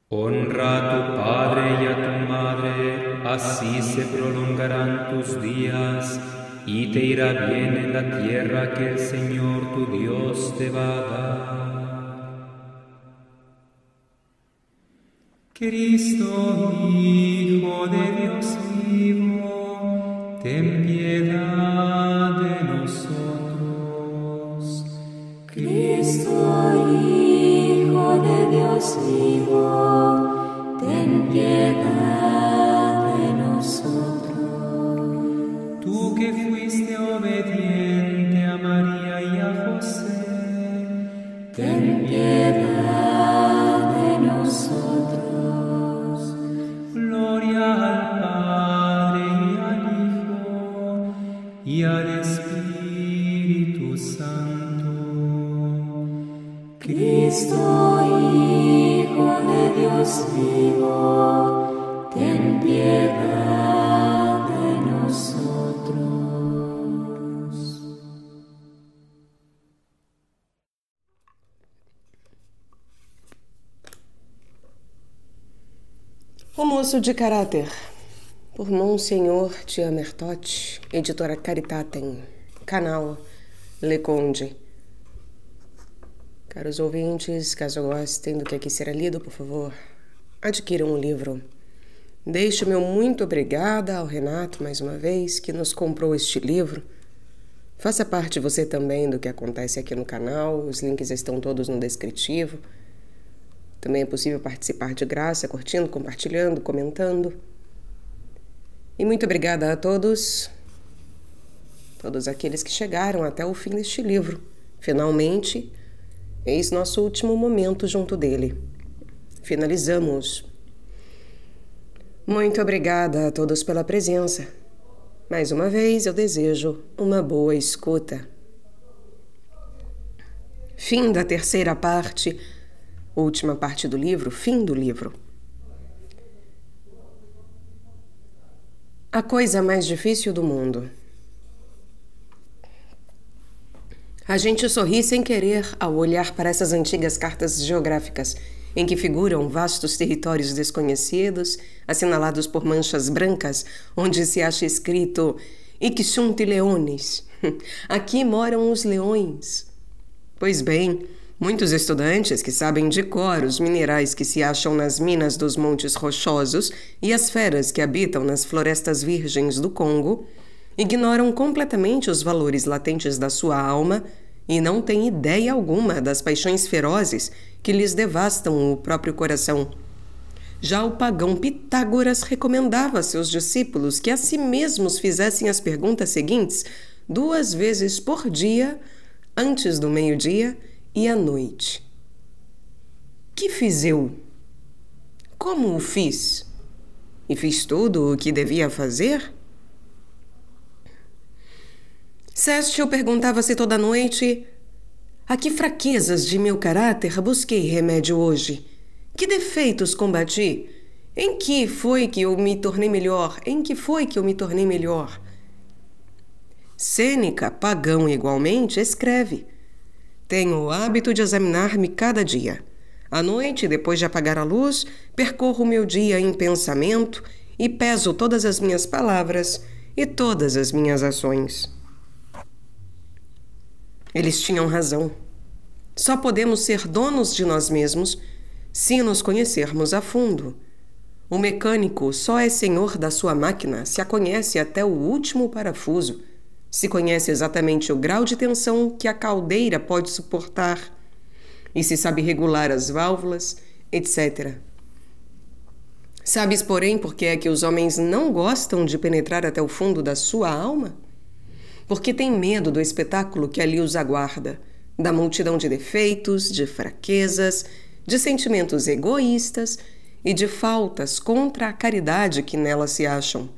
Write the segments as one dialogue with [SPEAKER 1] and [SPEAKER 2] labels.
[SPEAKER 1] Honra a tu padre y a tu madre, así se prolongarán tus días y te irá bien en la tierra que el Señor tu Dios te va a dar.
[SPEAKER 2] Cristo, Hijo de Dios vivo, ten piedad de nosotros.
[SPEAKER 3] Cristo, Hijo de Dios vivo, ten piedad de nosotros.
[SPEAKER 2] Tú que fuiste obediente a María y a José,
[SPEAKER 3] ten piedad de nosotros.
[SPEAKER 2] Gloria al Padre y al Hijo y al Espíritu Santo.
[SPEAKER 3] Cristo, Hijo de Dios vivo, ten piedad de nosotros.
[SPEAKER 4] O Moço de Caráter, por Monsenhor Tiamertot, editora Caritatem, canal Le Conde. Caros ouvintes, caso gostem do que aqui será lido, por favor, adquiram um livro. Deixo meu muito obrigada ao Renato, mais uma vez, que nos comprou este livro. Faça parte você também do que acontece aqui no canal, os links estão todos no descritivo. Também é possível participar de graça, curtindo, compartilhando, comentando. E muito obrigada a todos aqueles que chegaram até o fim deste livro. Finalmente, eis nosso último momento junto dele. Finalizamos. Muito obrigada a todos pela presença. Mais uma vez, eu desejo uma boa escuta. Fim da terceira parte, última parte do livro, fim do livro. A coisa mais difícil do mundo. A gente sorri sem querer ao olhar para essas antigas cartas geográficas, em que figuram vastos territórios desconhecidos, assinalados por manchas brancas, onde se acha escrito "Hic sunt leones". Aqui moram os leões. Pois bem, muitos estudantes que sabem de cor os minerais que se acham nas minas dos Montes Rochosos e as feras que habitam nas florestas virgens do Congo, ignoram completamente os valores latentes da sua alma e não têm ideia alguma das paixões ferozes que lhes devastam o próprio coração. Já o pagão Pitágoras recomendava a seus discípulos que a si mesmos fizessem as perguntas seguintes 2 vezes por dia, antes do meio-dia e à noite. Que fiz eu? Como o fiz? E fiz tudo o que devia fazer? Sestio perguntava-se toda noite: a que fraquezas de meu caráter busquei remédio hoje? Que defeitos combati? Em que foi que eu me tornei melhor? Em que foi que eu me tornei melhor? Sêneca, pagão igualmente, escreve: tenho o hábito de examinar-me cada dia. À noite, depois de apagar a luz, percorro o meu dia em pensamento e peso todas as minhas palavras e todas as minhas ações. Eles tinham razão. Só podemos ser donos de nós mesmos se nos conhecermos a fundo. O mecânico só é senhor da sua máquina se a conhece até o último parafuso, se conhece exatamente o grau de tensão que a caldeira pode suportar e se sabe regular as válvulas, etc. Sabes, porém, por que é que os homens não gostam de penetrar até o fundo da sua alma? Porque têm medo do espetáculo que ali os aguarda, da multidão de defeitos, de fraquezas, de sentimentos egoístas e de faltas contra a caridade que nela se acham.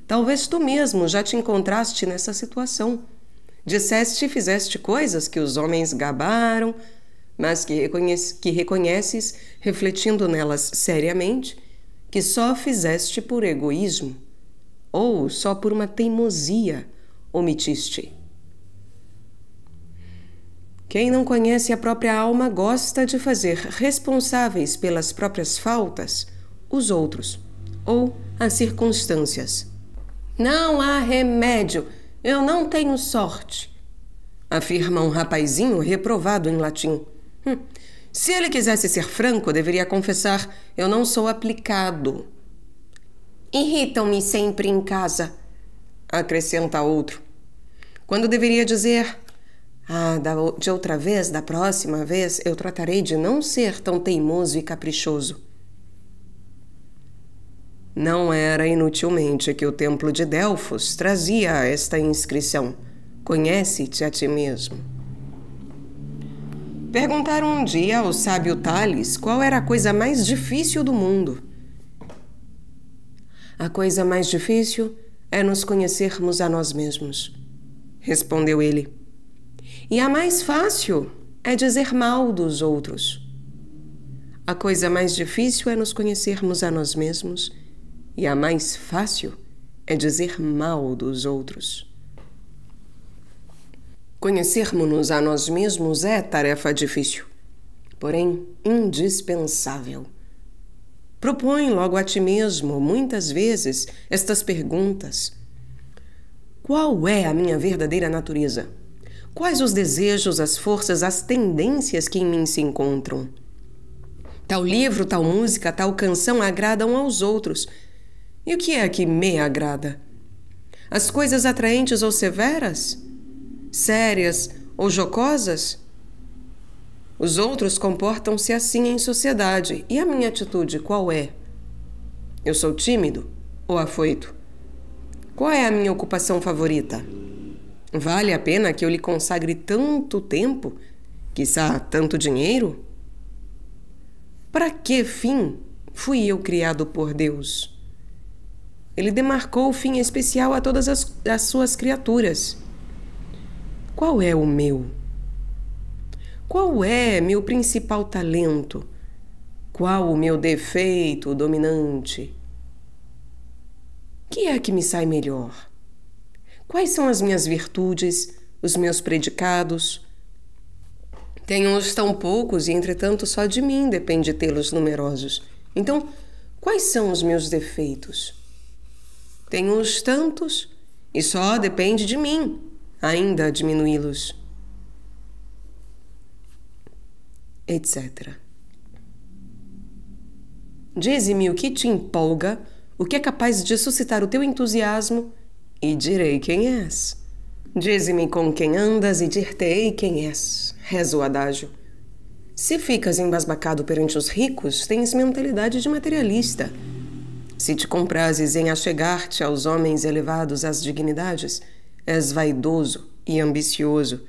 [SPEAKER 4] Talvez tu mesmo já te encontraste nessa situação. Disseste e fizeste coisas que os homens gabaram, mas que reconheces, refletindo nelas seriamente, que só fizeste por egoísmo, ou só por uma teimosia omitiste. Quem não conhece a própria alma gosta de fazer responsáveis pelas próprias faltas os outros ou as circunstâncias. Não há remédio, eu não tenho sorte, afirma um rapazinho reprovado em latim. Se ele quisesse ser franco, deveria confessar: eu não sou aplicado. Irritam-me sempre em casa, acrescenta outro. Quando deveria dizer: de outra vez, da próxima vez, eu tratarei de não ser tão teimoso e caprichoso. Não era inutilmente que o templo de Delfos trazia esta inscrição: conhece-te a ti mesmo. Perguntaram um dia ao sábio Tales qual era a coisa mais difícil do mundo. A coisa mais difícil é nos conhecermos a nós mesmos, respondeu ele. E a mais fácil é dizer mal dos outros. A coisa mais difícil é nos conhecermos a nós mesmos e a mais fácil é dizer mal dos outros. Conhecermos-nos a nós mesmos é tarefa difícil, porém indispensável. Propõe logo a ti mesmo, muitas vezes, estas perguntas: qual é a minha verdadeira natureza? Quais os desejos, as forças, as tendências que em mim se encontram? Tal livro, tal música, tal canção agradam aos outros. E o que é que me agrada? As coisas atraentes ou severas? Sérias ou jocosas? Os outros comportam-se assim em sociedade. E a minha atitude qual é? Eu sou tímido ou afoito? Qual é a minha ocupação favorita? Vale a pena que eu lhe consagre tanto tempo, quiçá tanto dinheiro? Para que fim fui eu criado por Deus? Ele demarcou o fim especial a todas as suas criaturas. Qual é o meu? Qual é meu principal talento? Qual o meu defeito dominante? Que é que me sai melhor? Quais são as minhas virtudes, os meus predicados? Tenho-os tão poucos e, entretanto, só de mim depende tê-los numerosos. Então, quais são os meus defeitos? Tenho-os tantos e só depende de mim ainda diminuí-los, etc. Dize-me o que te empolga, o que é capaz de suscitar o teu entusiasmo, e direi quem és. Dize-me com quem andas e dir-te-ei quem és, reza o adágio. Se ficas embasbacado perante os ricos, tens mentalidade de materialista. Se te comprazes em achegar-te aos homens elevados às dignidades, és vaidoso e ambicioso.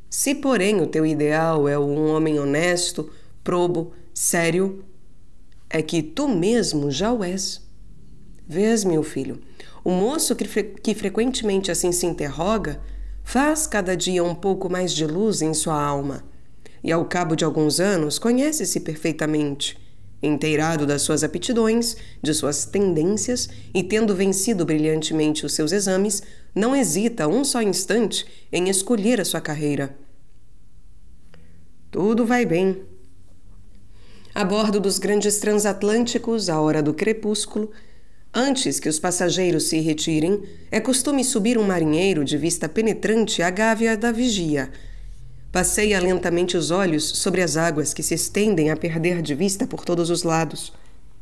[SPEAKER 4] Se, porém, o teu ideal é um homem honesto, probo, sério, é que tu mesmo já o és. Vês, meu filho, o moço que frequentemente assim se interroga faz cada dia um pouco mais de luz em sua alma e, ao cabo de alguns anos, conhece-se perfeitamente, inteirado das suas aptidões, de suas tendências e, tendo vencido brilhantemente os seus exames, não hesita um só instante em escolher a sua carreira. Tudo vai bem. A bordo dos grandes transatlânticos, à hora do crepúsculo, antes que os passageiros se retirem, é costume subir um marinheiro de vista penetrante à gávea da vigia. Passeia lentamente os olhos sobre as águas que se estendem a perder de vista por todos os lados.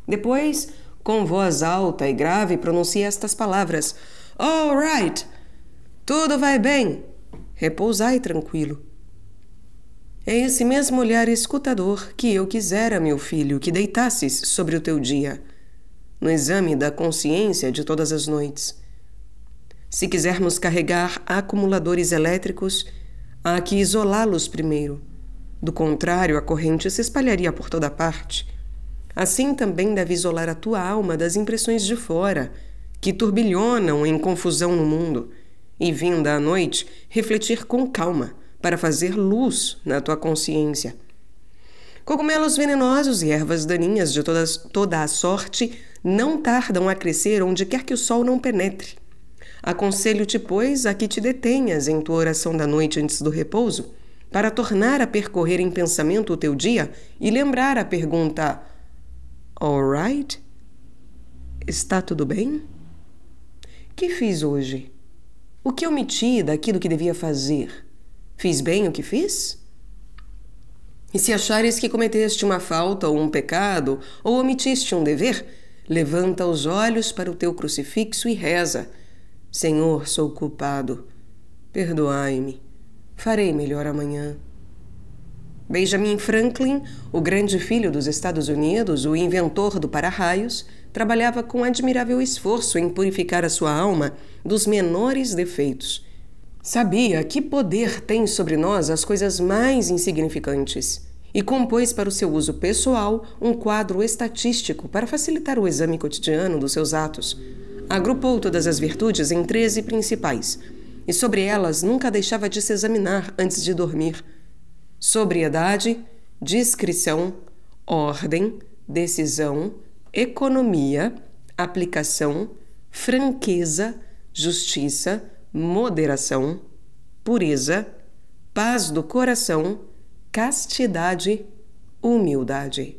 [SPEAKER 4] Depois, com voz alta e grave, pronuncia estas palavras: "All right! Tudo vai bem! Repousai tranquilo." É esse mesmo olhar escutador que eu quisera, meu filho, que deitasses sobre o teu dia, no exame da consciência de todas as noites. Se quisermos carregar acumuladores elétricos, há que isolá-los primeiro. Do contrário, a corrente se espalharia por toda parte. Assim também deve isolar a tua alma das impressões de fora, que turbilhonam em confusão no mundo, e, vinda à noite, refletir com calma, para fazer luz na tua consciência. Cogumelos venenosos e ervas daninhas de toda a sorte não tardam a crescer onde quer que o sol não penetre. Aconselho-te, pois, a que te detenhas em tua oração da noite antes do repouso, para tornar a percorrer em pensamento o teu dia e lembrar a pergunta: All right? Está tudo bem? Que fiz hoje? O que omiti daquilo que devia fazer? Fiz bem o que fiz? E se achares que cometeste uma falta ou um pecado, ou omitiste um dever, levanta os olhos para o teu crucifixo e reza: Senhor, sou culpado. Perdoai-me. Farei melhor amanhã. Benjamin Franklin, o grande filho dos Estados Unidos, o inventor do para-raios, trabalhava com admirável esforço em purificar a sua alma dos menores defeitos. Sabia que poder tem sobre nós as coisas mais insignificantes e compôs para o seu uso pessoal um quadro estatístico para facilitar o exame cotidiano dos seus atos. Agrupou todas as virtudes em 13 principais e sobre elas nunca deixava de se examinar antes de dormir: sobriedade, discrição, ordem, decisão, economia, aplicação, franqueza, justiça, moderação, pureza, paz do coração, castidade, humildade.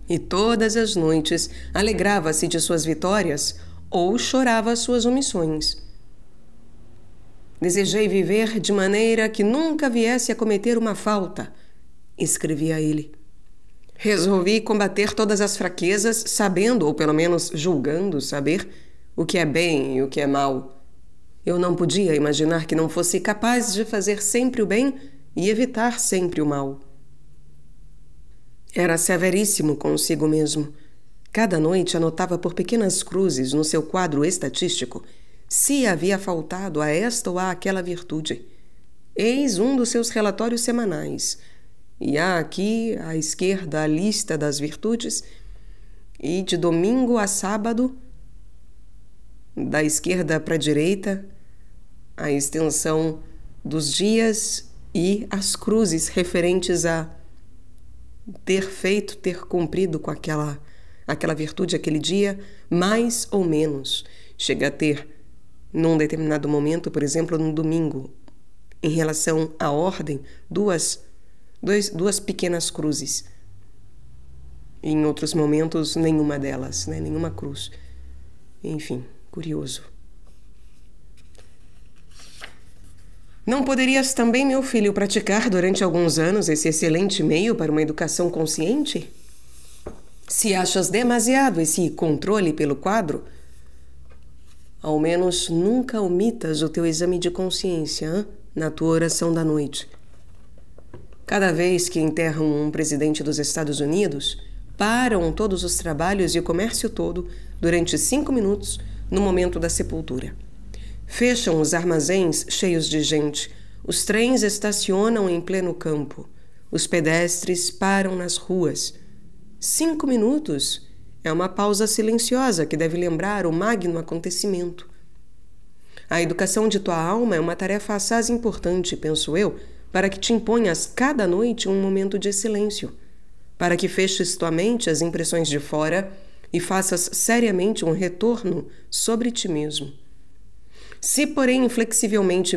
[SPEAKER 4] E todas as noites alegrava-se de suas vitórias ou chorava suas omissões. Desejei viver de maneira que nunca viesse a cometer uma falta, escrevia ele. Resolvi combater todas as fraquezas, sabendo, ou pelo menos julgando saber, o que é bem e o que é mal. Eu não podia imaginar que não fosse capaz de fazer sempre o bem e evitar sempre o mal. Era severíssimo consigo mesmo. Cada noite anotava por pequenas cruzes no seu quadro estatístico se havia faltado a esta ou a aquela virtude. Eis um dos seus relatórios semanais. E há aqui, à esquerda, a lista das virtudes, e de domingo a sábado, da esquerda para a direita, a extensão dos dias e as cruzes referentes a ter feito, ter cumprido com aquela virtude, aquele dia, mais ou menos. Chega a ter, num determinado momento, por exemplo, no domingo, em relação à ordem, duas pequenas cruzes. E em outros momentos, nenhuma delas, né? Nenhuma cruz. Enfim, curioso. Não poderias também, meu filho, praticar durante alguns anos esse excelente meio para uma educação consciente? Se achas demasiado esse controle pelo quadro, ao menos nunca omitas o teu exame de consciência, na tua oração da noite. Cada vez que enterram um presidente dos Estados Unidos, param todos os trabalhos e o comércio todo durante 5 minutos no momento da sepultura. Fecham os armazéns cheios de gente, os trens estacionam em pleno campo, os pedestres param nas ruas. 5 minutos é uma pausa silenciosa que deve lembrar o magno acontecimento. A educação de tua alma é uma tarefa assaz importante, penso eu, para que te imponhas cada noite um momento de silêncio, para que feches tua mente às impressões de fora e faças seriamente um retorno sobre ti mesmo. Se, porém, inflexivelmente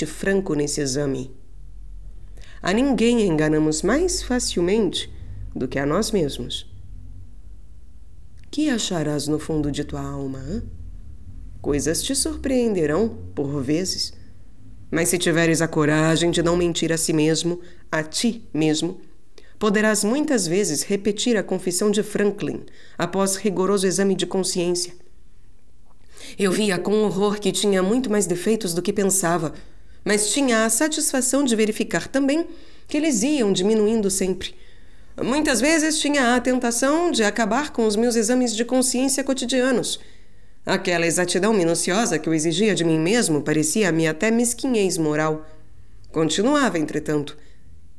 [SPEAKER 4] franco nesse exame. A ninguém enganamos mais facilmente do que a nós mesmos. Que acharás no fundo de tua alma? Hein? Coisas te surpreenderão, por vezes. Mas se tiveres a coragem de não mentir a si mesmo, a ti mesmo, poderás muitas vezes repetir a confissão de Franklin após rigoroso exame de consciência. Eu via com horror que tinha muito mais defeitos do que pensava, mas tinha a satisfação de verificar também que eles iam diminuindo sempre. Muitas vezes tinha a tentação de acabar com os meus exames de consciência cotidianos. Aquela exatidão minuciosa que eu exigia de mim mesmo parecia-me até mesquinhez moral. Continuava, entretanto.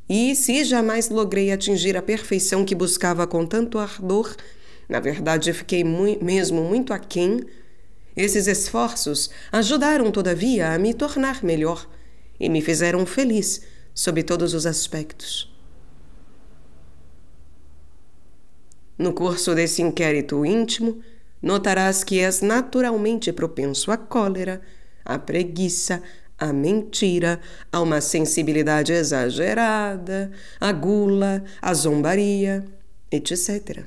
[SPEAKER 4] E se jamais logrei atingir a perfeição que buscava com tanto ardor, na verdade fiquei mesmo muito aquém. Esses esforços ajudaram, todavia, a me tornar melhor e me fizeram feliz sob todos os aspectos. No curso desse inquérito íntimo, notarás que és naturalmente propenso à cólera, à preguiça, a mentira, a uma sensibilidade exagerada, a gula, a zombaria, etc.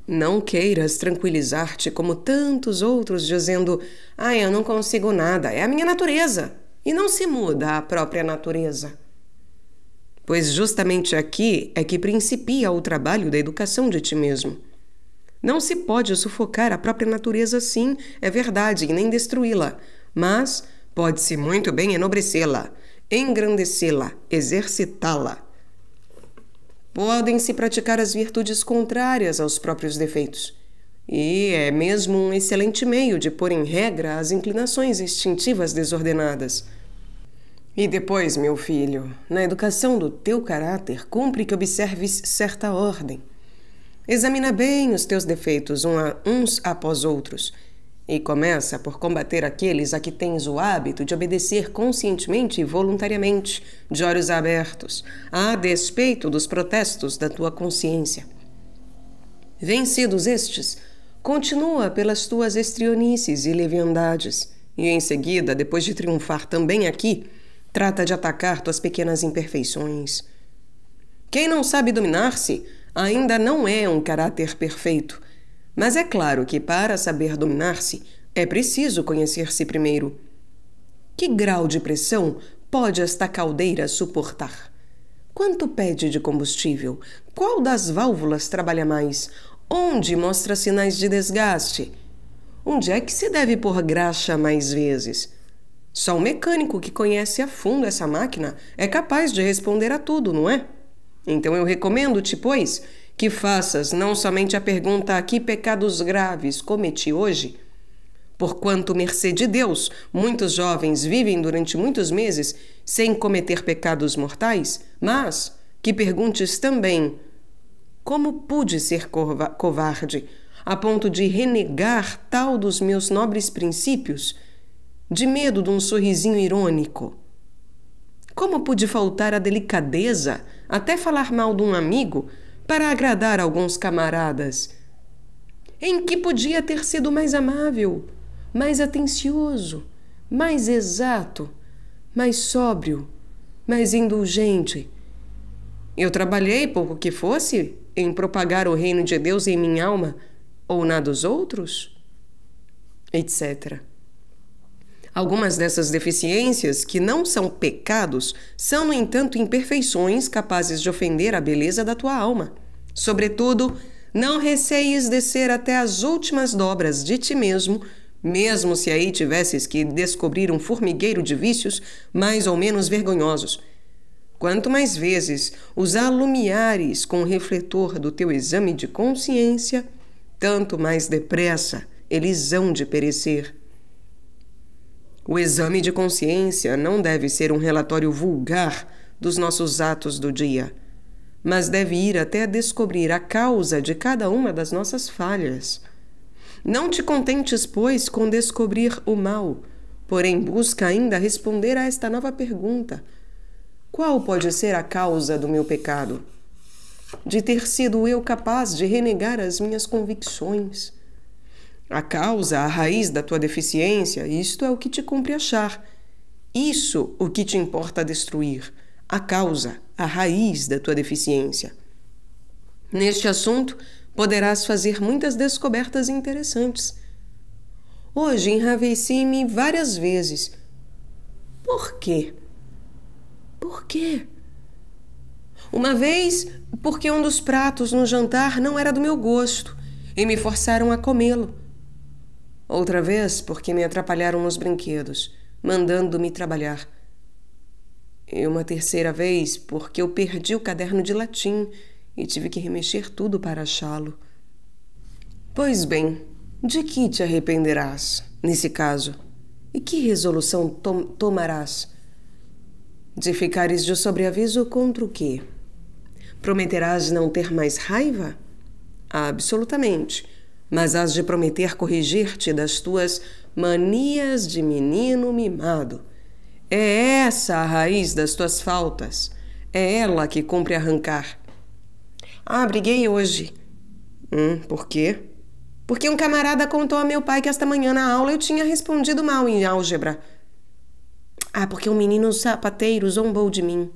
[SPEAKER 4] Não queiras tranquilizar-te como tantos outros dizendo: eu não consigo nada, é a minha natureza, e não se muda a própria natureza. Pois justamente aqui é que principia o trabalho da educação de ti mesmo. Não se pode sufocar a própria natureza, sim, é verdade, e nem destruí-la, mas pode-se muito bem enobrecê-la, engrandecê-la, exercitá-la. Podem-se praticar as virtudes contrárias aos próprios defeitos. E é mesmo um excelente meio de pôr em regra as inclinações instintivas desordenadas. E depois, meu filho, na educação do teu caráter, cumpre que observes certa ordem. Examina bem os teus defeitos uns após outros e começa por combater aqueles a que tens o hábito de obedecer conscientemente e voluntariamente, de olhos abertos, a despeito dos protestos da tua consciência. Vencidos estes, continua pelas tuas estrionices e leviandades, e em seguida, depois de triunfar também aqui, trata de atacar tuas pequenas imperfeições. Quem não sabe dominar-se ainda não é um caráter perfeito, mas é claro que para saber dominar-se é preciso conhecer-se primeiro. Que grau de pressão pode esta caldeira suportar? Quanto pede de combustível? Qual das válvulas trabalha mais? Onde mostra sinais de desgaste? Onde é que se deve pôr graxa mais vezes? Só um mecânico que conhece a fundo essa máquina é capaz de responder a tudo, não é? Então eu recomendo-te, pois, que faças não somente a pergunta: que pecados graves cometi hoje? Porquanto, mercê de Deus, muitos jovens vivem durante muitos meses sem cometer pecados mortais, mas que perguntes também: como pude ser covarde, a ponto de renegar tal dos meus nobres princípios, de medo de um sorrisinho irônico? Como pude faltar à delicadeza, até falar mal de um amigo, para agradar alguns camaradas? Em que podia ter sido mais amável, mais atencioso, mais exato, mais sóbrio, mais indulgente? Eu trabalhei, pouco que fosse, em propagar o reino de Deus em minha alma, ou na dos outros? Etc. Algumas dessas deficiências, que não são pecados, são, no entanto, imperfeições capazes de ofender a beleza da tua alma. Sobretudo, não receies descer até as últimas dobras de ti mesmo, mesmo se aí tivesses que descobrir um formigueiro de vícios mais ou menos vergonhosos. Quanto mais vezes os alumiares com o refletor do teu exame de consciência, tanto mais depressa eles hão de perecer. O exame de consciência não deve ser um relatório vulgar dos nossos atos do dia, mas deve ir até descobrir a causa de cada uma das nossas falhas. Não te contentes, pois, com descobrir o mal, porém busca ainda responder a esta nova pergunta: qual pode ser a causa do meu pecado? De ter sido eu capaz de renegar as minhas convicções. A causa, a raiz da tua deficiência, isto é o que te cumpre achar. Isso o que te importa destruir. A causa, a raiz da tua deficiência. Neste assunto, poderás fazer muitas descobertas interessantes. Hoje enraveci-me várias vezes. Por quê? Por quê? Uma vez, porque um dos pratos no jantar não era do meu gosto e me forçaram a comê-lo. Outra vez, porque me atrapalharam nos brinquedos, mandando-me trabalhar. E uma terceira vez, porque eu perdi o caderno de latim e tive que remexer tudo para achá-lo. Pois bem, de que te arrependerás, nesse caso? E que resolução tomarás? De ficares de sobreaviso contra o quê? Prometerás não ter mais raiva? Absolutamente. Mas has de prometer corrigir-te das tuas manias de menino mimado. É essa a raiz das tuas faltas. É ela que cumpre arrancar. Briguei hoje. Por quê? Porque um camarada contou a meu pai que esta manhã na aula eu tinha respondido mal em álgebra. Porque um menino sapateiro zombou de mim.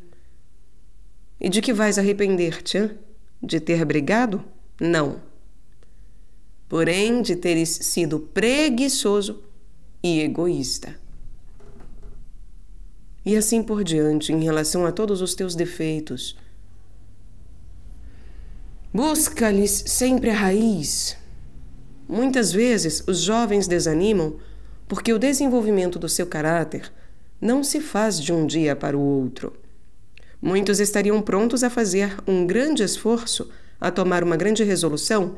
[SPEAKER 4] E de que vais arrepender-te, hein? De ter brigado? Não. Porém, de teres sido preguiçoso e egoísta. E assim por diante, em relação a todos os teus defeitos. Busca-lhes sempre a raiz. Muitas vezes, os jovens desanimam porque o desenvolvimento do seu caráter não se faz de um dia para o outro. Muitos estariam prontos a fazer um grande esforço, a tomar uma grande resolução,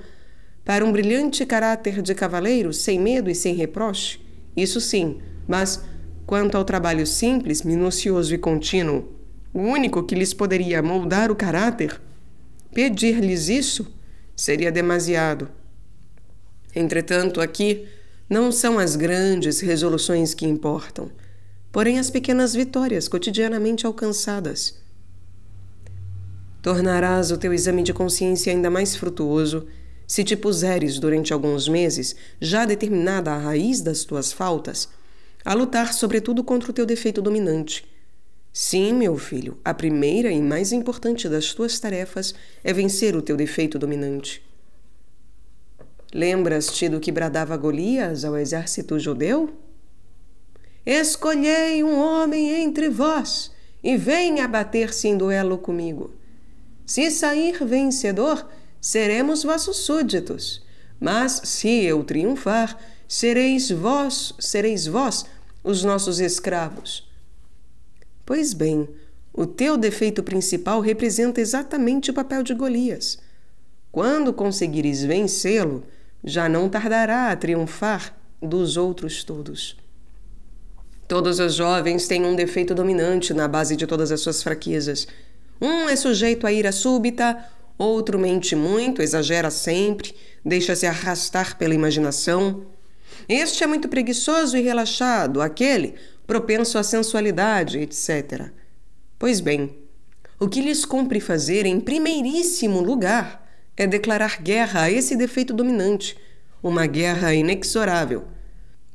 [SPEAKER 4] para um brilhante caráter de cavaleiro, sem medo e sem reproche. Isso sim, mas quanto ao trabalho simples, minucioso e contínuo, o único que lhes poderia moldar o caráter, pedir-lhes isso seria demasiado. Entretanto, aqui não são as grandes resoluções que importam, porém as pequenas vitórias cotidianamente alcançadas. Tornarás o teu exame de consciência ainda mais frutuoso se te puseres durante alguns meses, já determinada a raiz das tuas faltas, a lutar sobretudo contra o teu defeito dominante. Sim, meu filho, a primeira e mais importante das tuas tarefas é vencer o teu defeito dominante. Lembras-te do que bradava Golias ao exército judeu? Escolhei um homem entre vós e venha bater-se em duelo comigo. Se sair vencedor, seremos vossos súditos, mas se eu triunfar, sereis vós os nossos escravos. Pois bem, o teu defeito principal representa exatamente o papel de Golias. Quando conseguires vencê-lo, já não tardará a triunfar dos outros todos. Todos os jovens têm um defeito dominante na base de todas as suas fraquezas. Um é sujeito à ira súbita, outro mente muito, exagera sempre, deixa-se arrastar pela imaginação. Este é muito preguiçoso e relaxado, aquele propenso à sensualidade, etc. Pois bem, o que lhes cumpre fazer em primeiríssimo lugar é declarar guerra a esse defeito dominante, uma guerra inexorável.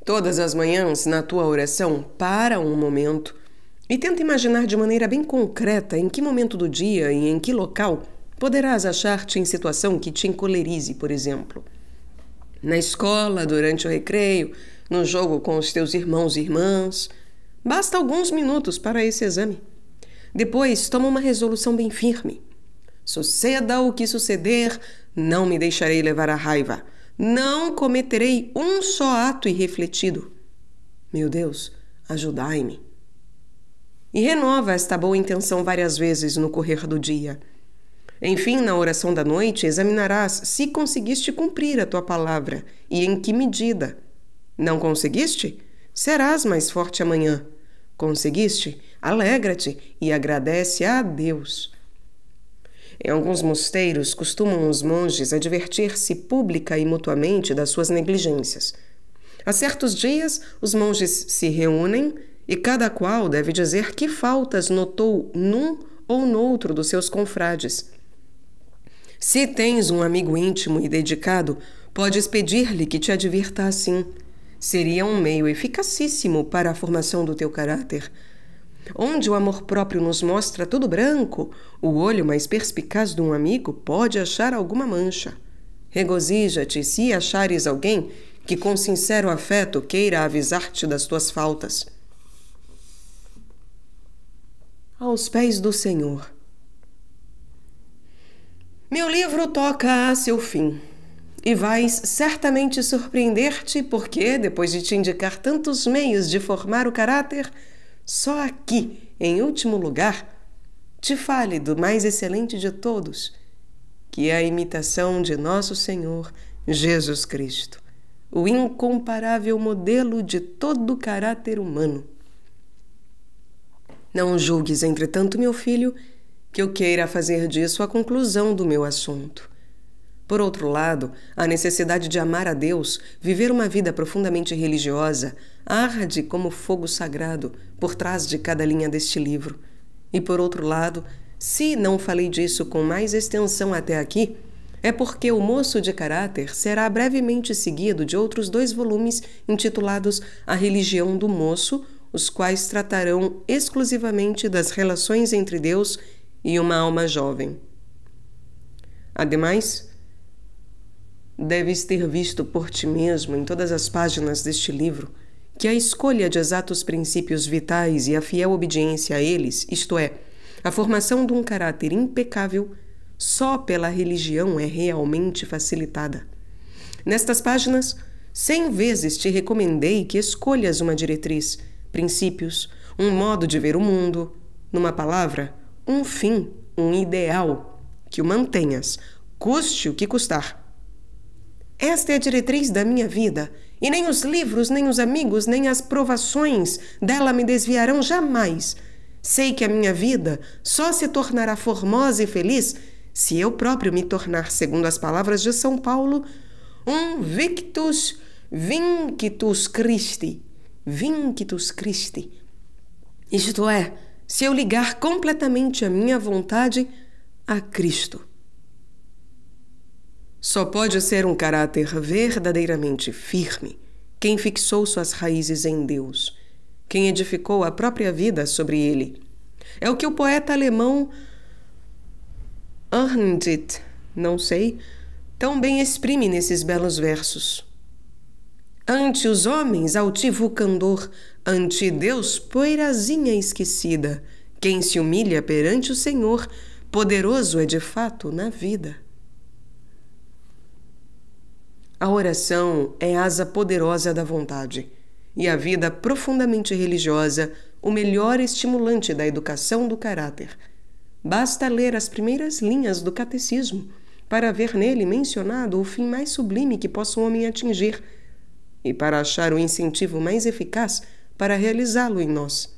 [SPEAKER 4] Todas as manhãs, na tua oração, para um momento e tenta imaginar de maneira bem concreta em que momento do dia e em que local poderás achar-te em situação que te encolerize, por exemplo. Na escola, durante o recreio, no jogo com os teus irmãos e irmãs. Basta alguns minutos para esse exame. Depois, toma uma resolução bem firme. Suceda o que suceder, não me deixarei levar à raiva. Não cometerei um só ato irrefletido. Meu Deus, ajudai-me. E renova esta boa intenção várias vezes no correr do dia. Enfim, na oração da noite, examinarás se conseguiste cumprir a tua palavra e em que medida. Não conseguiste? Serás mais forte amanhã. Conseguiste? Alegra-te e agradece a Deus. Em alguns mosteiros, costumam os monges advertir-se pública e mutuamente das suas negligências. A certos dias, os monges se reúnem e cada qual deve dizer que faltas notou num ou noutro dos seus confrades. Se tens um amigo íntimo e dedicado, podes pedir-lhe que te advirta assim. Seria um meio eficacíssimo para a formação do teu caráter. Onde o amor próprio nos mostra tudo branco, o olho mais perspicaz de um amigo pode achar alguma mancha. Regozija-te se achares alguém que com sincero afeto queira avisar-te das tuas faltas. Aos pés do Senhor. Meu livro toca a seu fim. E vais certamente surpreender-te porque, depois de te indicar tantos meios de formar o caráter, só aqui, em último lugar, te fale do mais excelente de todos, que é a imitação de nosso Senhor Jesus Cristo, o incomparável modelo de todo o caráter humano. Não julgues, entretanto, meu filho, que eu queira fazer disso a conclusão do meu assunto. Por outro lado, a necessidade de amar a Deus, viver uma vida profundamente religiosa, arde como fogo sagrado por trás de cada linha deste livro. E por outro lado, se não falei disso com mais extensão até aqui, é porque o moço de caráter será brevemente seguido de outros 2 volumes intitulados A Religião do Moço os quais tratarão exclusivamente das relações entre Deus e uma alma jovem. Ademais, deves ter visto por ti mesmo em todas as páginas deste livro que a escolha de exatos princípios vitais e a fiel obediência a eles, isto é, a formação de um caráter impecável, só pela religião é realmente facilitada. Nestas páginas, 100 vezes te recomendei que escolhas uma diretriz, princípios, um modo de ver o mundo, numa palavra, um fim, um ideal, que o mantenhas, custe o que custar. Esta é a diretriz da minha vida, e nem os livros, nem os amigos, nem as provações dela me desviarão jamais. Sei que a minha vida só se tornará formosa e feliz se eu próprio me tornar, segundo as palavras de São Paulo, um victus vincitus Christi. Vincitus Christi. Isto é, se eu ligar completamente a minha vontade a Cristo. Só pode ser um caráter verdadeiramente firme quem fixou suas raízes em Deus, quem edificou a própria vida sobre ele. É o que o poeta alemão Arndt, não sei, tão bem exprime nesses belos versos. Ante os homens, altivo candor, ante Deus, poeirazinha esquecida. Quem se humilha perante o Senhor, poderoso é de fato na vida. A oração é a asa poderosa da vontade, e a vida profundamente religiosa, o melhor estimulante da educação do caráter. Basta ler as primeiras linhas do catecismo para ver nele mencionado o fim mais sublime que possa o homem atingir e para achar o incentivo mais eficaz para realizá-lo em nós.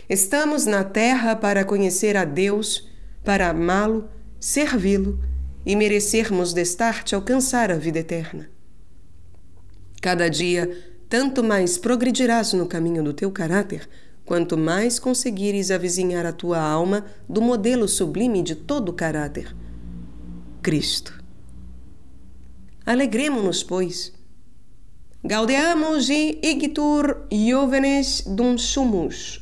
[SPEAKER 4] Estamos na terra para conhecer a Deus, para amá-lo, servi-lo e merecermos destarte alcançar a vida eterna. Cada dia, tanto mais progredirás no caminho do teu caráter, quanto mais conseguires avizinhar a tua alma do modelo sublime de todo o caráter, Cristo. Alegremo-nos, pois. Gaudeamus igitur jóvenes dum sumus.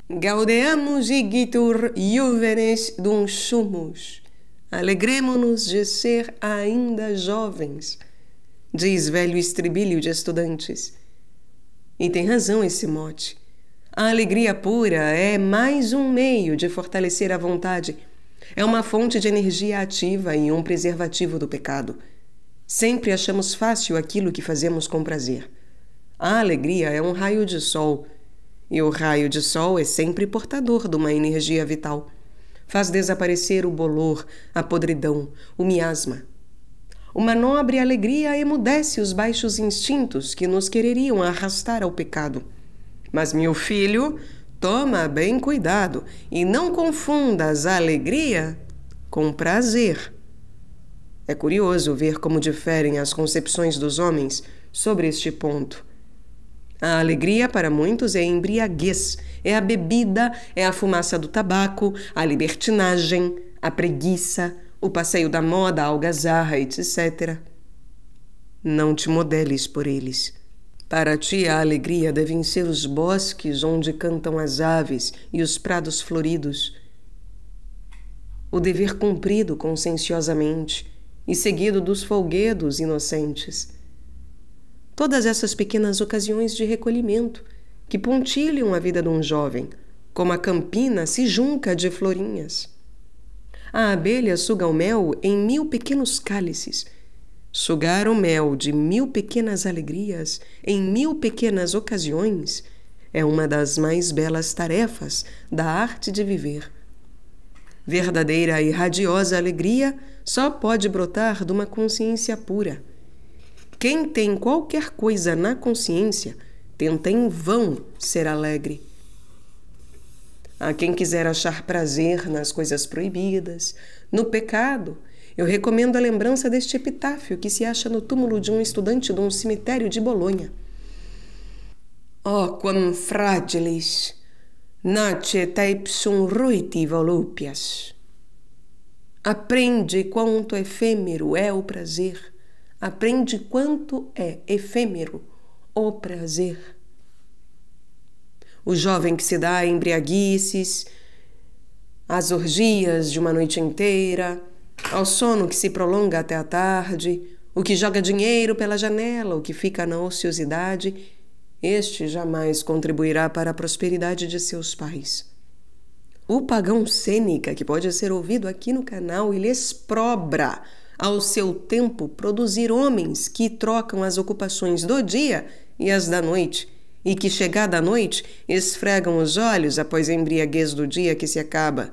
[SPEAKER 4] Gaudeamus igitur jóvenes dum sumus. Alegremo-nos de ser ainda jovens, diz velho estribilho de estudantes. E tem razão esse mote. A alegria pura é mais um meio de fortalecer a vontade. É uma fonte de energia ativa e um preservativo do pecado. Sempre achamos fácil aquilo que fazemos com prazer. A alegria é um raio de sol, e o raio de sol é sempre portador de uma energia vital. Faz desaparecer o bolor, a podridão, o miasma. Uma nobre alegria emudece os baixos instintos que nos quereriam arrastar ao pecado. Mas, meu filho, toma bem cuidado e não confundas a alegria com prazer. É curioso ver como diferem as concepções dos homens sobre este ponto. A alegria para muitos é a embriaguez, é a bebida, é a fumaça do tabaco, a libertinagem, a preguiça, o passeio da moda, a algazarra, etc. Não te modeles por eles. Para ti a alegria devem ser os bosques onde cantam as aves e os prados floridos. O dever cumprido conscienciosamente e seguido dos folguedos inocentes. Todas essas pequenas ocasiões de recolhimento que pontilham a vida de um jovem, como a campina se junca de florinhas. A abelha suga o mel em 1000 pequenos cálices. Sugar o mel de 1000 pequenas alegrias em 1000 pequenas ocasiões é uma das mais belas tarefas da arte de viver. Verdadeira e radiosa alegria só pode brotar de uma consciência pura. Quem tem qualquer coisa na consciência tenta em vão ser alegre. A quem quiser achar prazer nas coisas proibidas, no pecado, eu recomendo a lembrança deste epitáfio que se acha no túmulo de um estudante de um cemitério de Bolonha. Oh, quam fragilis, nacet ipsum ruiti volúpias. Aprende quanto efêmero é o prazer. Aprende quanto é efêmero o prazer. o jovem que se dá a embriaguices, às orgias de uma noite inteira, ao sono que se prolonga até a tarde, o que joga dinheiro pela janela, o que fica na ociosidade, este jamais contribuirá para a prosperidade de seus pais. O pagão Sêneca, que pode ser ouvido aqui no canal, ele exprobra ao seu tempo produzir homens que trocam as ocupações do dia e as da noite, e que, chegada a noite, esfregam os olhos após a embriaguez do dia que se acaba.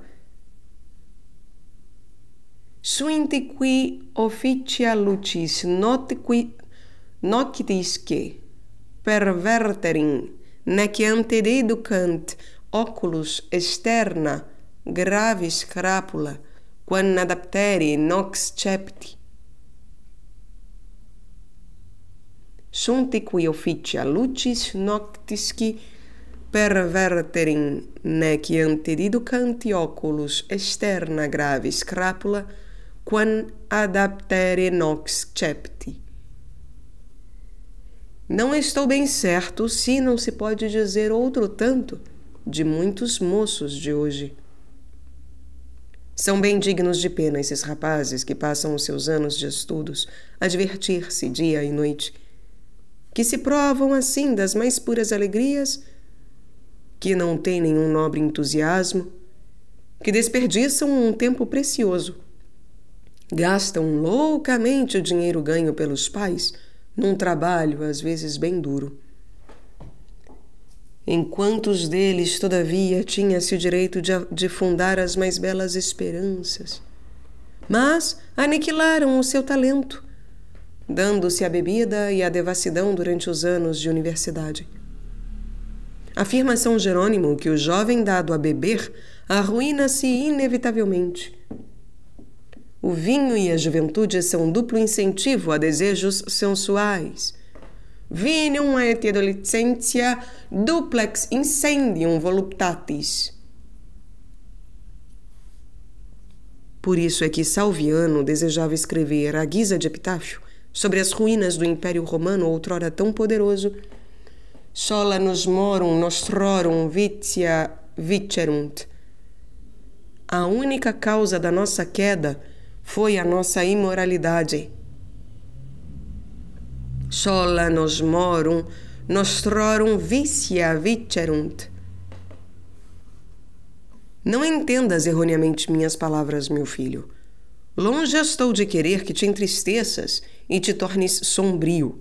[SPEAKER 4] Sunt qui officia lucis noctisque perverterin, nec ante deducant oculus externa gravis crapula, quam adaptere nox cepti. Sunt qui officia lucis noctisque perverterin, nec ante deducant oculus externa gravis crapula, quam adaptere nox cepti. Não estou bem certo se não se pode dizer outro tanto de muitos moços de hoje. São bem dignos de pena esses rapazes que passam os seus anos de estudos a divertir-se dia e noite, que se provam assim das mais puras alegrias, que não têm nenhum nobre entusiasmo, que desperdiçam um tempo precioso, gastam loucamente o dinheiro ganho pelos pais num trabalho às vezes bem duro. Em quantos deles, todavia, tinha-se o direito de fundar as mais belas esperanças, mas aniquilaram o seu talento, dando-se à bebida e à devassidão durante os anos de universidade. Afirma São Jerônimo que o jovem dado a beber arruína-se inevitavelmente. O vinho e a juventude são duplo incentivo a desejos sensuais. Vinum et adolescentia duplex incendium voluptatis. Por isso é que Salviano desejava escrever, à guisa de epitáfio, sobre as ruínas do Império Romano outrora tão poderoso: sola nos morum nostrorum vitia vicerunt. A única causa da nossa queda foi a nossa imoralidade. Sola nos morum nostrorum vitia vicerunt. Não entendas erroneamente minhas palavras, meu filho. Longe estou de querer que te entristeças e te tornes sombrio.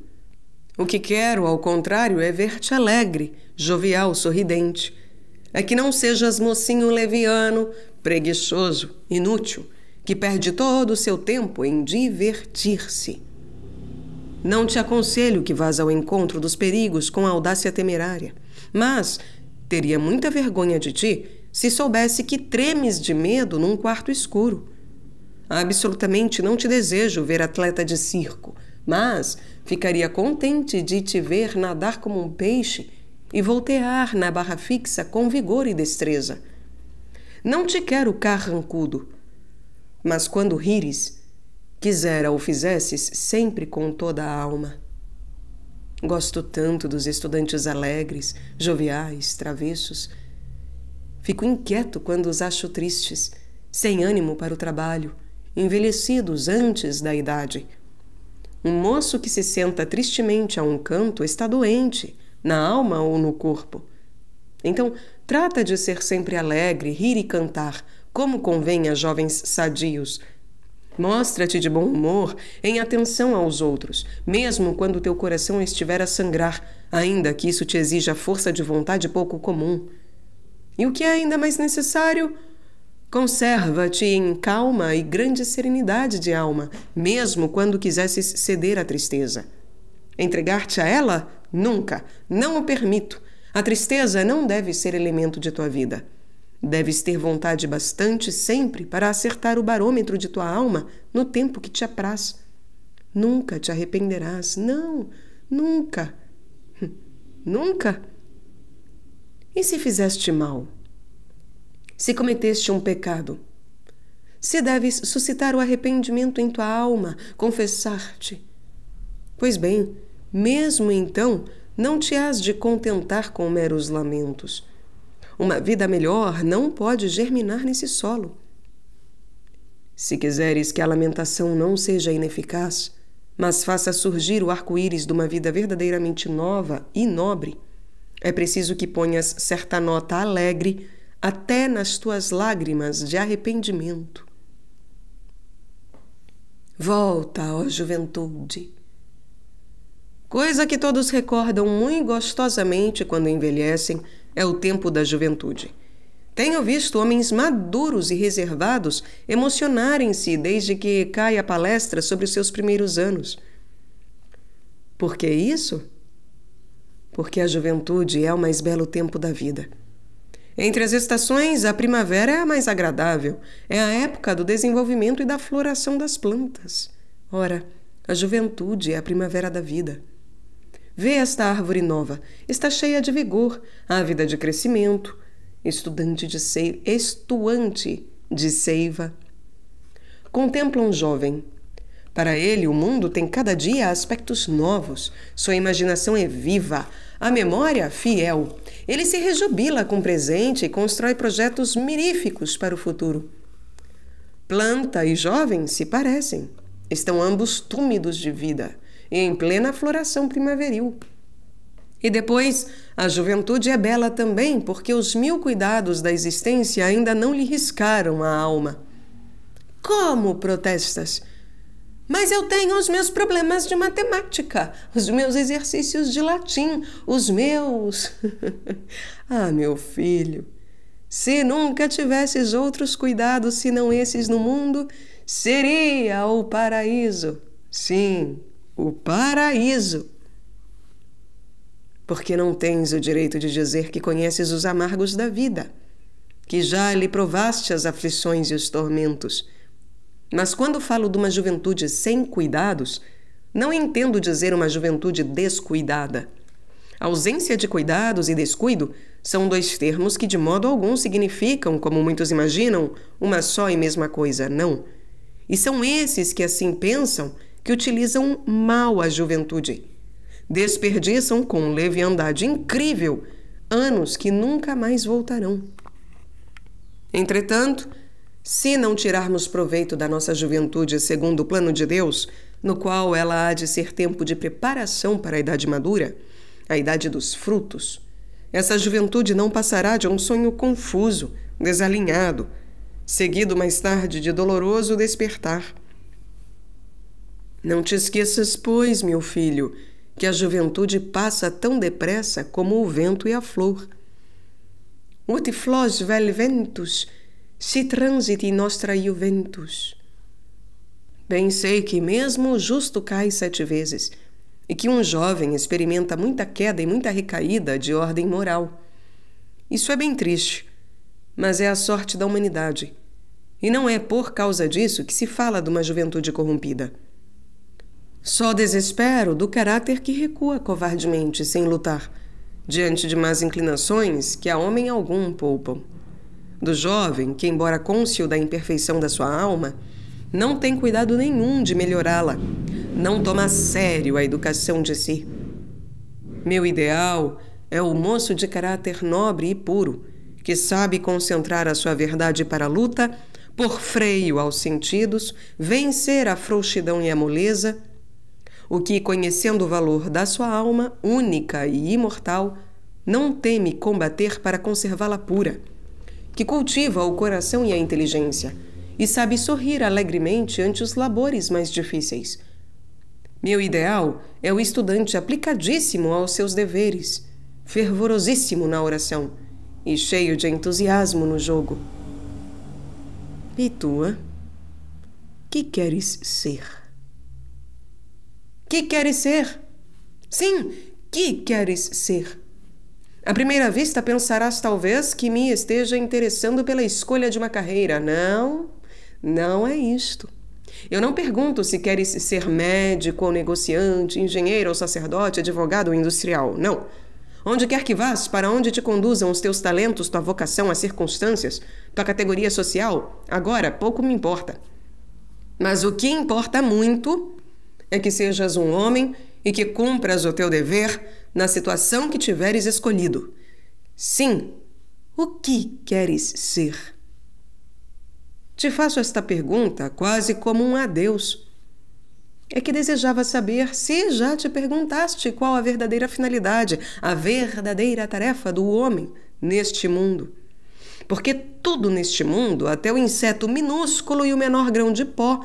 [SPEAKER 4] O que quero, ao contrário, é ver-te alegre, jovial, sorridente. É que não sejas mocinho leviano, preguiçoso, inútil, que perde todo o seu tempo em divertir-se. Não te aconselho que vás ao encontro dos perigos com audácia temerária, mas teria muita vergonha de ti se soubesse que tremes de medo num quarto escuro. Absolutamente não te desejo ver atleta de circo, mas ficaria contente de te ver nadar como um peixe e voltear na barra fixa com vigor e destreza. Não te quero carrancudo, mas quando rires, quisera o fizesses sempre com toda a alma. Gosto tanto dos estudantes alegres, joviais, travessos. Fico inquieto quando os acho tristes, sem ânimo para o trabalho, envelhecidos antes da idade. Um moço que se senta tristemente a um canto está doente, na alma ou no corpo. Então, trata de ser sempre alegre, rir e cantar, como convém a jovens sadios. Mostra-te de bom humor em atenção aos outros, mesmo quando teu coração estiver a sangrar, ainda que isso te exija força de vontade pouco comum. E o que é ainda mais necessário? Conserva-te em calma e grande serenidade de alma, mesmo quando quisesses ceder à tristeza. Entregar-te a ela? Nunca, não o permito. A tristeza não deve ser elemento de tua vida. Deves ter vontade bastante sempre para acertar o barômetro de tua alma no tempo que te apraz. Nunca te arrependerás. Não, nunca. Nunca. E se fizeste mal? Se cometeste um pecado? Se deves suscitar o arrependimento em tua alma, confessar-te? Pois bem, mesmo então, não te hás de contentar com meros lamentos. Uma vida melhor não pode germinar nesse solo. Se quiseres que a lamentação não seja ineficaz, mas faça surgir o arco-íris de uma vida verdadeiramente nova e nobre, é preciso que ponhas certa nota alegre até nas tuas lágrimas de arrependimento. Volta, ó juventude! Coisa que todos recordam muito gostosamente quando envelhecem é o tempo da juventude. Tenho visto homens maduros e reservados emocionarem-se desde que cai a palestra sobre os seus primeiros anos. Por que isso? Porque a juventude é o mais belo tempo da vida. Entre as estações, a primavera é a mais agradável. É a época do desenvolvimento e da floração das plantas. Ora, a juventude é a primavera da vida. Vê esta árvore nova. Está cheia de vigor, ávida de crescimento, estuante de seiva. Contempla um jovem. Para ele, o mundo tem cada dia aspectos novos. Sua imaginação é viva, a memória fiel. Ele se rejubila com o presente e constrói projetos miríficos para o futuro. Planta e jovem se parecem. Estão ambos túmidos de vida e em plena floração primaveril. E depois, a juventude é bela também, porque os 1000 cuidados da existência ainda não lhe riscaram a alma. Como protestas? Mas eu tenho os meus problemas de matemática, os meus exercícios de latim, os meus... Ah, meu filho, se nunca tivesses outros cuidados senão esses no mundo, seria o paraíso. Sim, o paraíso. Porque não tens o direito de dizer que conheces os amargos da vida, que já lhe provaste as aflições e os tormentos. Mas quando falo de uma juventude sem cuidados, não entendo dizer uma juventude descuidada. Ausência de cuidados e descuido são 2 termos que de modo algum significam, como muitos imaginam, uma só e mesma coisa. Não. E são esses que assim pensam que utilizam mal a juventude. Desperdiçam com leviandade incrível anos que nunca mais voltarão. Entretanto, se não tirarmos proveito da nossa juventude segundo o plano de Deus, no qual ela há de ser tempo de preparação para a idade madura, a idade dos frutos, essa juventude não passará de um sonho confuso, desalinhado, seguido mais tarde de doloroso despertar. Não te esqueças, pois, meu filho, que a juventude passa tão depressa como o vento e a flor. Ut flos vel ventus, si transit in nostra juventus. Bem sei que mesmo o justo cai 7 vezes, e que um jovem experimenta muita queda e muita recaída de ordem moral. Isso é bem triste, mas é a sorte da humanidade, e não é por causa disso que se fala de uma juventude corrompida. Só desespero do caráter que recua covardemente, sem lutar, diante de más inclinações que a homem algum poupam. Do jovem que, embora cônscio da imperfeição da sua alma, não tem cuidado nenhum de melhorá-la, não toma a sério a educação de si. Meu ideal é o moço de caráter nobre e puro, que sabe concentrar a sua verdade para a luta, por freio aos sentidos, vencer a frouxidão e a moleza, o que, conhecendo o valor da sua alma, única e imortal, não teme combater para conservá-la pura, que cultiva o coração e a inteligência, e sabe sorrir alegremente ante os labores mais difíceis. Meu ideal é o estudante aplicadíssimo aos seus deveres, fervorosíssimo na oração e cheio de entusiasmo no jogo. E tu, que queres ser? Que queres ser? Sim, que queres ser? À primeira vista pensarás talvez que me esteja interessando pela escolha de uma carreira. Não, não é isto. Eu não pergunto se queres ser médico ou negociante, engenheiro ou sacerdote, advogado ou industrial. Não. Onde quer que vás, para onde te conduzam os teus talentos, tua vocação, as circunstâncias, tua categoria social, agora pouco me importa. Mas o que importa muito é que sejas um homem e que cumpras o teu dever na situação que tiveres escolhido. Sim, o que queres ser? Te faço esta pergunta quase como um adeus. É que desejava saber se já te perguntaste qual a verdadeira finalidade, a verdadeira tarefa do homem neste mundo. Porque tudo neste mundo, até o inseto minúsculo e o menor grão de pó,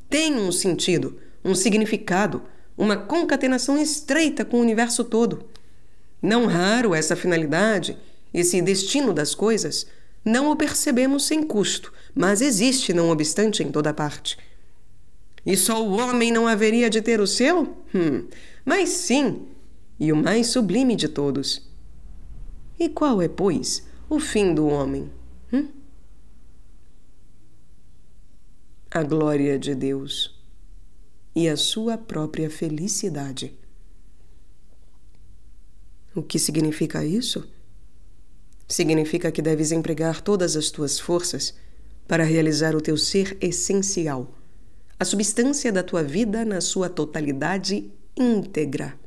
[SPEAKER 4] tem um sentido, um significado, uma concatenação estreita com o universo todo. Não raro essa finalidade, esse destino das coisas, não o percebemos sem custo, mas existe, não obstante, em toda parte. E só o homem não haveria de ter o seu? Mas sim, e o mais sublime de todos. E qual é, pois, o fim do homem? A glória de Deus e a sua própria felicidade. O que significa isso? Significa que deves empregar todas as tuas forças para realizar o teu ser essencial, a substância da tua vida na sua totalidade íntegra.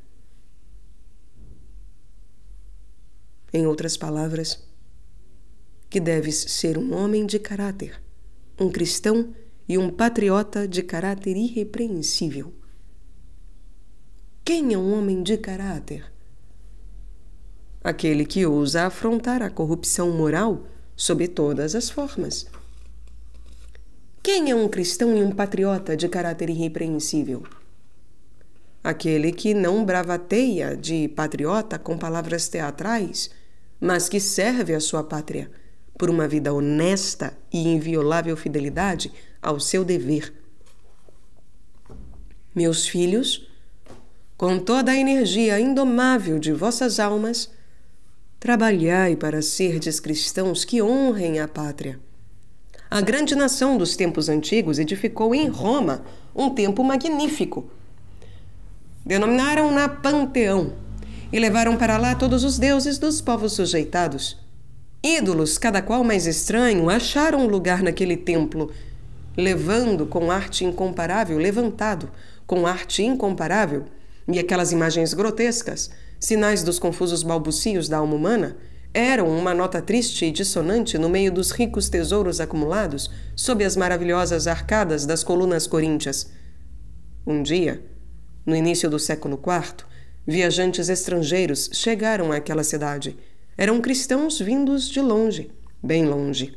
[SPEAKER 4] Em outras palavras, que deves ser um homem de caráter, um cristão e um patriota de caráter irrepreensível. Quem é um homem de caráter? Aquele que ousa afrontar a corrupção moral sob todas as formas. Quem é um cristão e um patriota de caráter irrepreensível? Aquele que não bravateia de patriota com palavras teatrais, mas que serve a sua pátria por uma vida honesta e inviolável fidelidade ao seu dever. Meus filhos, com toda a energia indomável de vossas almas, trabalhai para serdes cristãos que honrem a pátria. A grande nação dos tempos antigos edificou em Roma um templo magnífico. Denominaram-na Panteão e levaram para lá todos os deuses dos povos sujeitados. Ídolos, cada qual mais estranho, acharam um lugar naquele templo, levantado com arte incomparável, e aquelas imagens grotescas, sinais dos confusos balbucios da alma humana, eram uma nota triste e dissonante no meio dos ricos tesouros acumulados sob as maravilhosas arcadas das colunas coríntias. Um dia, no início do século IV, viajantes estrangeiros chegaram àquela cidade. Eram cristãos vindos de longe, bem longe.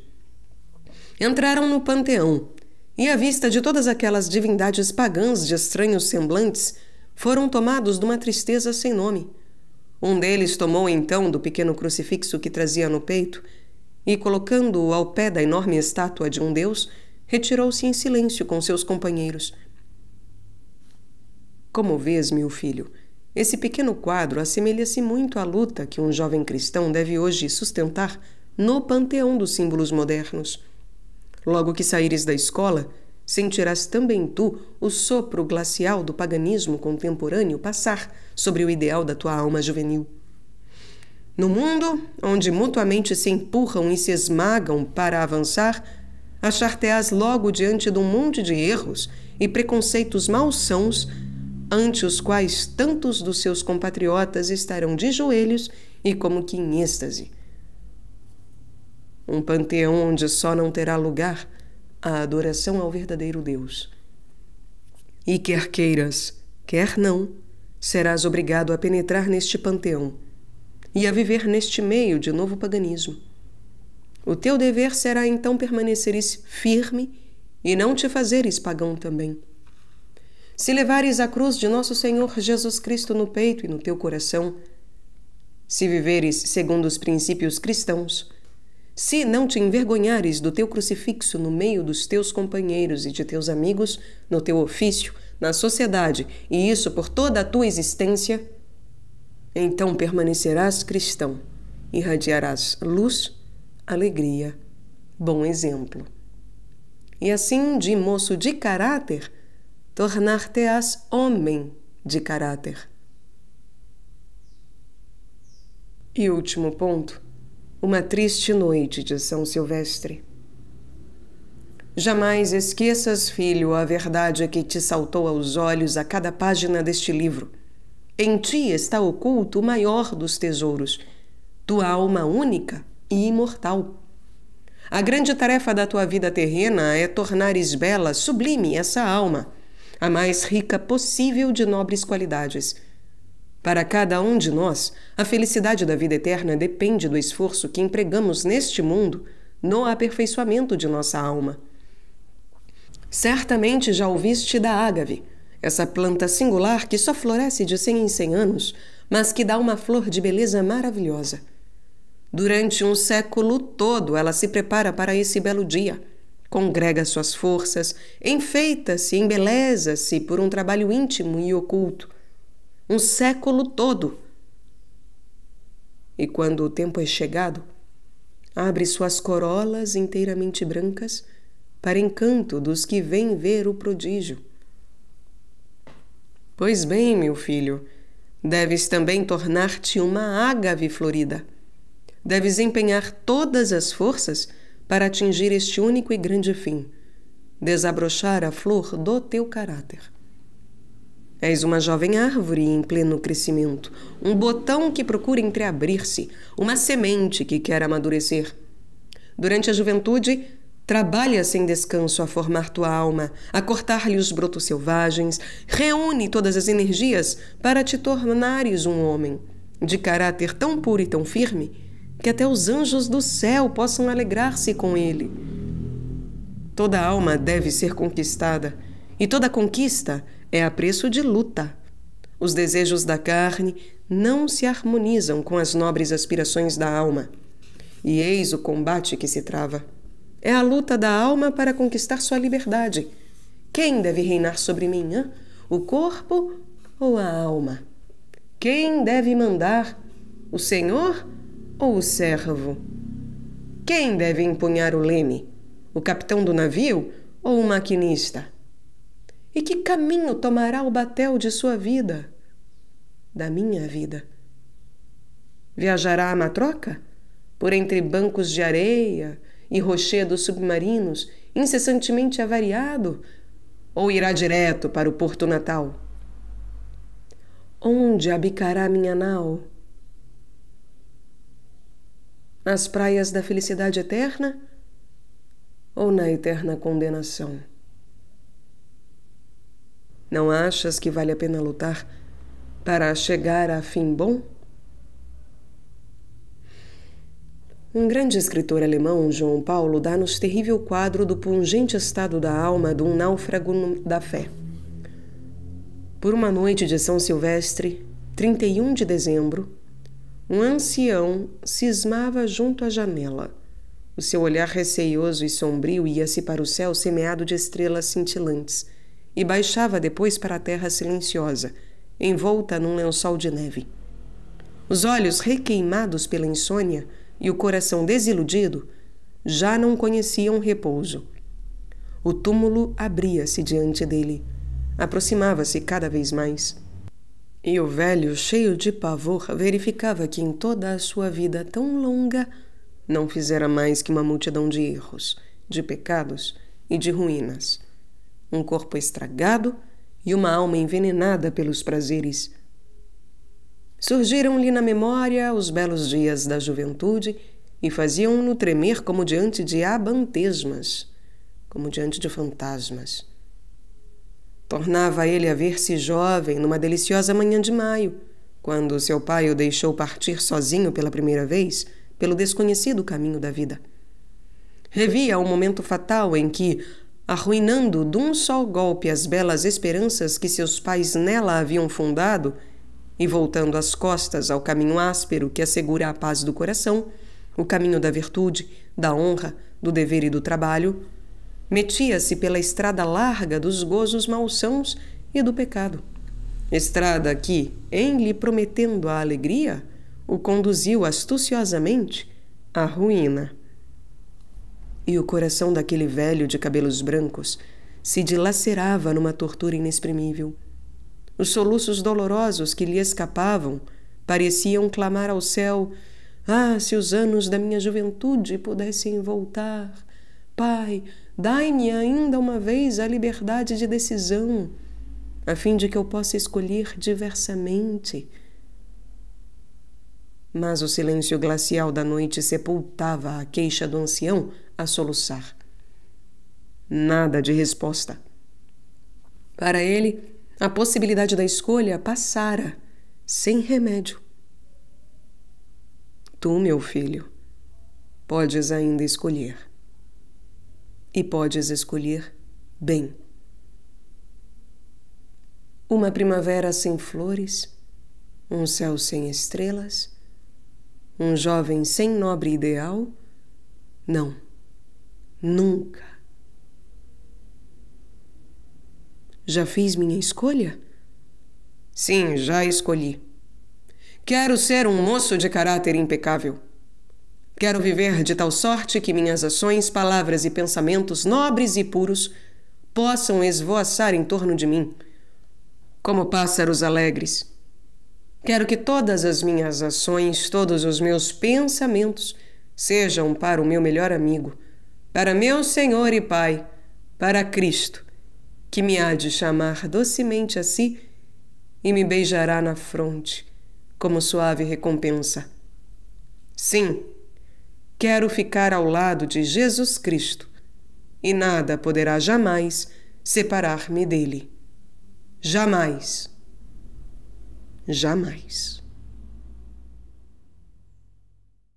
[SPEAKER 4] Entraram no Panteão e, à vista de todas aquelas divindades pagãs de estranhos semblantes, foram tomados de uma tristeza sem nome. Um deles tomou então do pequeno crucifixo que trazia no peito e, colocando-o ao pé da enorme estátua de um deus, retirou-se em silêncio com seus companheiros. Como vês, meu filho, esse pequeno quadro assemelha-se muito à luta que um jovem cristão deve hoje sustentar no panteão dos símbolos modernos. Logo que saíres da escola, sentirás também tu o sopro glacial do paganismo contemporâneo passar sobre o ideal da tua alma juvenil. No mundo, onde mutuamente se empurram e se esmagam para avançar, achar-te-ás logo diante de um monte de erros e preconceitos malsãos ante os quais tantos dos seus compatriotas estarão de joelhos e como que em êxtase. Um panteão onde só não terá lugar a adoração ao verdadeiro Deus. E quer queiras, quer não, serás obrigado a penetrar neste panteão e a viver neste meio de novo paganismo. O teu dever será então permaneceres firme e não te fazeres pagão também. Se levares a cruz de nosso Senhor Jesus Cristo no peito e no teu coração, se viveres segundo os princípios cristãos, se não te envergonhares do teu crucifixo no meio dos teus companheiros e de teus amigos, no teu ofício, na sociedade, e isso por toda a tua existência, então permanecerás cristão, irradiarás luz, alegria, bom exemplo. E assim, de moço de caráter, tornar-te-ás homem de caráter. E último ponto, uma triste noite de São Silvestre. Jamais esqueças, filho, a verdade que te saltou aos olhos a cada página deste livro. Em ti está oculto o maior dos tesouros, tua alma única e imortal. A grande tarefa da tua vida terrena é tornares bela, sublime essa alma, a mais rica possível de nobres qualidades. Para cada um de nós, a felicidade da vida eterna depende do esforço que empregamos neste mundo no aperfeiçoamento de nossa alma. Certamente já ouviste da ágave, essa planta singular que só floresce de 100 em 100 anos, mas que dá uma flor de beleza maravilhosa. Durante um século todo ela se prepara para esse belo dia, congrega suas forças, enfeita-se, embeleza-se por um trabalho íntimo e oculto. Um século todo. E quando o tempo é chegado, abre suas corolas inteiramente brancas para encanto dos que vêm ver o prodígio. Pois bem, meu filho, deves também tornar-te uma ágave florida. Deves empenhar todas as forças para atingir este único e grande fim, desabrochar a flor do teu caráter. És uma jovem árvore em pleno crescimento, um botão que procura entreabrir-se, uma semente que quer amadurecer. Durante a juventude, trabalha sem descanso a formar tua alma, a cortar-lhe os brotos selvagens, reúne todas as energias para te tornares um homem, de caráter tão puro e tão firme, que até os anjos do céu possam alegrar-se com ele. Toda alma deve ser conquistada, e toda conquista é a preço de luta. Os desejos da carne não se harmonizam com as nobres aspirações da alma. E eis o combate que se trava. É a luta da alma para conquistar sua liberdade. Quem deve reinar sobre mim, hein? O corpo ou a alma? Quem deve mandar? O senhor ou o servo? Quem deve empunhar o leme? O capitão do navio ou o maquinista? E que caminho tomará o batel de sua vida? Da minha vida? Viajará a matroca? Por entre bancos de areia e rochedos submarinos, incessantemente avariado? Ou irá direto para o porto natal? Onde abicará minha nau? Nas praias da felicidade eterna ou na eterna condenação? Não achas que vale a pena lutar para chegar a fim bom? Um grande escritor alemão, João Paulo, dá-nos terrível quadro do pungente estado da alma de um náufrago da fé. Por uma noite de São Silvestre, 31 de dezembro, um ancião cismava junto à janela. O seu olhar receioso e sombrio ia-se para o céu semeado de estrelas cintilantes e baixava depois para a terra silenciosa, envolta num lençol de neve. Os olhos requeimados pela insônia e o coração desiludido já não conheciam repouso. O túmulo abria-se diante dele, aproximava-se cada vez mais. E o velho, cheio de pavor, verificava que em toda a sua vida tão longa não fizera mais que uma multidão de erros, de pecados e de ruínas. Um corpo estragado e uma alma envenenada pelos prazeres. Surgiram-lhe na memória os belos dias da juventude e faziam-no tremer como diante de abantesmas, como diante de fantasmas. Tornava ele a ver-se jovem numa deliciosa manhã de maio, quando seu pai o deixou partir sozinho pela primeira vez pelo desconhecido caminho da vida. Revia o momento fatal em que, arruinando de um só golpe as belas esperanças que seus pais nela haviam fundado, e voltando as costas ao caminho áspero que assegura a paz do coração, o caminho da virtude, da honra, do dever e do trabalho, metia-se pela estrada larga dos gozos malsãos e do pecado. Estrada que, em lhe prometendo a alegria, o conduziu astuciosamente à ruína. E o coração daquele velho de cabelos brancos se dilacerava numa tortura inexprimível. Os soluços dolorosos que lhe escapavam pareciam clamar ao céu: "Ah, se os anos da minha juventude pudessem voltar! Pai, dai-me ainda uma vez a liberdade de decisão. a fim de que eu possa escolher diversamente. Mas o silêncio glacial da noite sepultava a queixa do ancião a soluçar. Nada de resposta. Para ele, a possibilidade da escolha passara, sem remédio. Tu, meu filho, podes ainda escolher. E podes escolher bem. Uma primavera sem flores, um céu sem estrelas, um jovem sem nobre ideal? Não, nunca. Já fiz minha escolha? Sim, já escolhi. Quero ser um moço de caráter impecável. Quero viver de tal sorte que minhas ações, palavras e pensamentos nobres e puros possam esvoaçar em torno de mim, como pássaros alegres. Quero que todas as minhas ações, todos os meus pensamentos sejam para o meu melhor amigo, para meu Senhor e Pai, para Cristo, que me há de chamar docemente a si e me beijará na fronte, como suave recompensa. Sim, quero ficar ao lado de Jesus Cristo, e nada poderá jamais separar-me dele. Jamais. Jamais.